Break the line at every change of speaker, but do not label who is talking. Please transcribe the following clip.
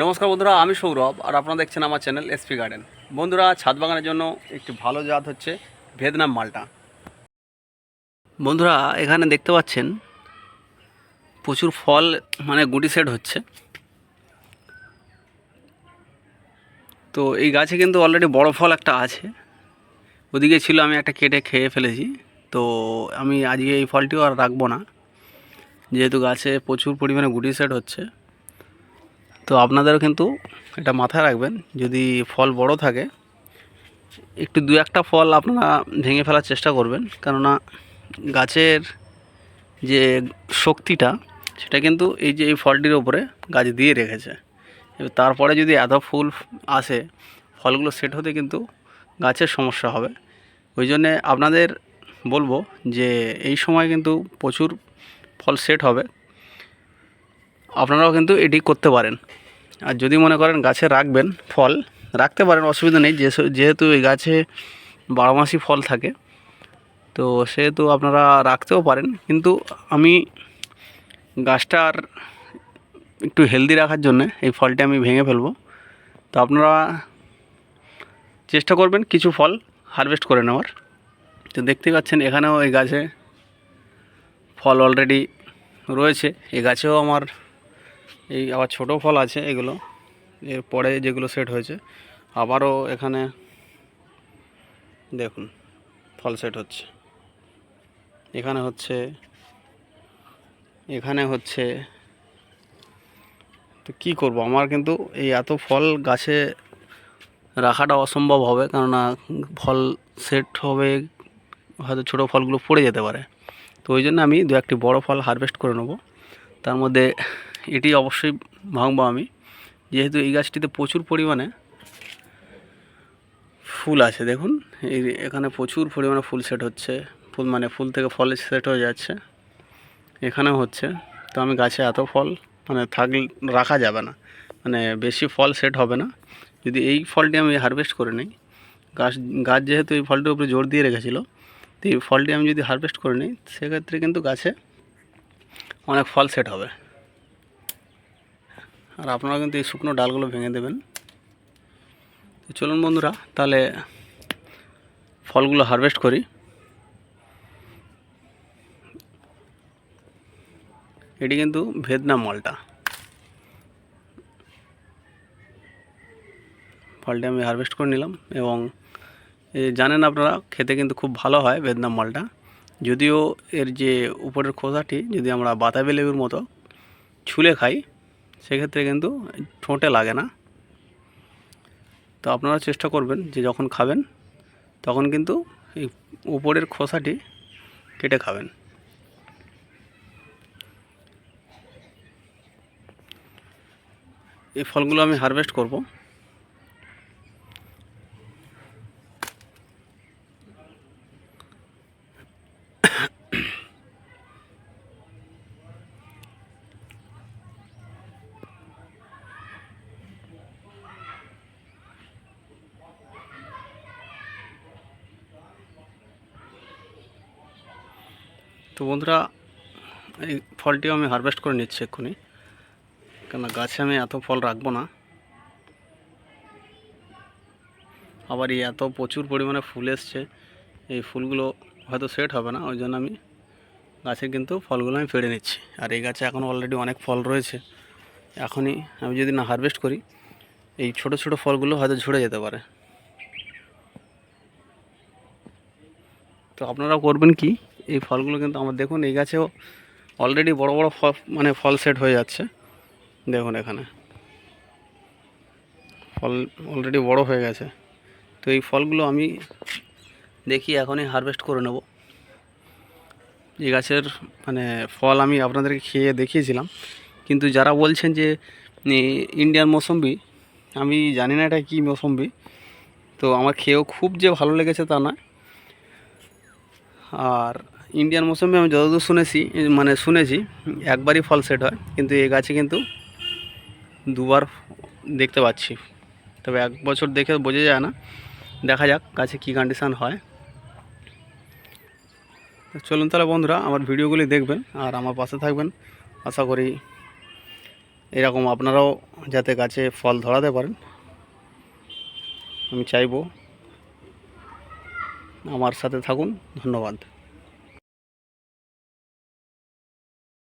নমস্কার বন্ধুরা, আমি সৌরভ আর আপনারা দেখছেন আমার চ্যানেল এসপি গার্ডেন। বন্ধুরা, ছাদ বাগানের জন্য একটি ভালো জাত হচ্ছে ভিয়েতনাম মালটা। বন্ধুরা, এখানে দেখতে পাচ্ছেন প্রচুর ফল গুটি সেট হচ্ছে। তো এই গাছে কিন্তু অলরেডি বড় ফল একটা আছে, ওদিকে ছিল, আমি একটা কেটে খেয়ে ফেলেছি। তো আমি আজকে এই ফলটিও আর রাখবো না, যেহেতু গাছে প্রচুর পরিমাণে গুটি সেট হচ্ছে। তো আপনাদেরও কিন্তু এটা মাথায় রাখবেন, যদি ফল বড় থাকে একটু দু একটা ফল আপনারা ভেঙে ফেলার চেষ্টা করবেন, কেননা গাছের যে শক্তিটা সেটা কিন্তু এই যে এই ফলটির ওপরে গাছ দিয়ে রেখেছে। এবার তারপরে যদি এত ফুল আসে, ফলগুলো সেট হতে কিন্তু গাছের সমস্যা হবে। ওই জন্যে আপনাদের বলবো যে এই সময় কিন্তু প্রচুর ফল সেট হবে, আপনারাও কিন্তু এটি করতে পারেন। আর যদি মনে করেন গাছে রাখবেন, ফল রাখতে পারেন, অসুবিধা নেই। যেহেতু এই গাছে 12 মাসই ফল থাকে, তো সেহেতু আপনারা রাখতেও পারেন। কিন্তু আমি গাছটার একটু হেলদি রাখার জন্যে এই ফলটি আমি ভেঙে ফেলবো। তো আপনারা চেষ্টা করবেন কিছু ফল হারভেস্ট করে নেওয়ার। তো দেখতে পাচ্ছেন এখানেও এই গাছে ফল অলরেডি রয়েছে। এই গাছেও আমার এই আবার ছোটো ফল আছে, এগুলো এরপরে যেগুলো সেট হয়েছে। আবারও এখানে দেখুন ফল সেট হচ্ছে, এখানে হচ্ছে, এখানে হচ্ছে। তো কী করব, আমার কিন্তু এই এত ফল গাছে রাখাটা অসম্ভব হবে, কেননা ফল সেট হবে, হয়তো ছোটো ফলগুলো পড়ে যেতে পারে। তো ওই জন্য আমি দু একটি বড় ফল হারভেস্ট করে নেব। তার মধ্যে এটি অবশ্যই ভাঙবো আমি, যেহেতু এই গাছটিতে প্রচুর পরিমাণে ফুল আছে। দেখুন এই এখানে প্রচুর পরিমাণে ফুল সেট হচ্ছে, ফুল থেকে ফলে সেট হয়ে যাচ্ছে, এখানেও হচ্ছে। তো আমি গাছে এত ফল থাকলে রাখা যাবে না, বেশি ফল সেট হবে না যদি এই ফলটি আমি হারভেস্ট করে নিই। গাছ যেহেতু এই ফলটির উপরে জোর দিয়ে রেখেছিল, তো এই ফলটি আমি যদি হারভেস্ট করে নিই, সেক্ষেত্রে কিন্তু গাছে অনেক ফল সেট হবে। আর আপনারা কিন্তু এই শুকনো ডালগুলো ভেঙে দেবেন। তো চলুন বন্ধুরা, তাহলে ফলগুলো হারভেস্ট করি। এটি কিন্তু ভিয়েতনাম মালটা। ফলটি আমি হারভেস্ট করে নিলাম, এবং জানেন আপনারা, খেতে কিন্তু খুব ভালো হয় ভিয়েতনাম মালটা। যদিও এর যে উপরের খোসাটি যদি আমরা বাতাবি লেবুর মতো ছুলে খাই, সেক্ষেত্রে কিন্তু ঠোঁটে লাগে না। তো আপনারা চেষ্টা করবেন যে যখন খাবেন তখন কিন্তু এই উপরের খোসাটি কেটে খাবেন। এই ফলগুলো আমি হারভেস্ট করব। তো বন্ধুরা, এই ফলটিও আমি হারভেস্ট করে নিচ্ছি এক্ষুনি, কেননা গাছে আমি এত ফল রাখবো না। আবার এই এত প্রচুর পরিমাণে ফুল এসছে, এই ফুলগুলো হয়তো সেট হবে না, ওই জন্য আমি গাছের কিন্তু ফলগুলো আমি পেড়ে নিচ্ছি। আর এই গাছে এখন অলরেডি অনেক ফল রয়েছে, এখনই আমি যদি না হারভেস্ট করি, এই ছোট ছোট ফলগুলো হয়তো ঝরে যেতে পারে। তো আপনারাও করবেন কি, এই ফলগুলো কিন্তু আমার দেখুন এই গাছেও অলরেডি বড় বড় ফল ফল সেট হয়ে যাচ্ছে। দেখুন এখানে ফল অলরেডি বড় হয়ে গেছে। তো এই ফলগুলো আমি দেখি এখনই হারভেস্ট করে নেব। এই গাছের ফল আমি আপনাদেরকে খেয়ে দেখিয়েছিলাম, কিন্তু যারা বলছেন যে ইন্ডিয়ান মৌসম্বি, আমি জানি না এটা কী মৌসম্বি। তো আমার খেয়েও খুব যে ভালো লেগেছে তা না। আর ইন্ডিয়ান মৌসম্বি আমি যতদূর শুনেছি একবারই ফল সেট হয়, কিন্তু এই গাছে কিন্তু দুবার দেখতে পাচ্ছি। তবে এক বছর দেখে বোঝা যায় না, দেখা যাক গাছে কী কন্ডিশান হয়। চলুন তাহলে বন্ধুরা, আমার ভিডিওগুলি দেখবেন আর আমার পাশে থাকবেন। আশা করি এরকম আপনারাও যাতে গাছে ফল ধরাতে পারেন আমি চাইবো। আমার সাথে থাকুন। ধন্যবাদ।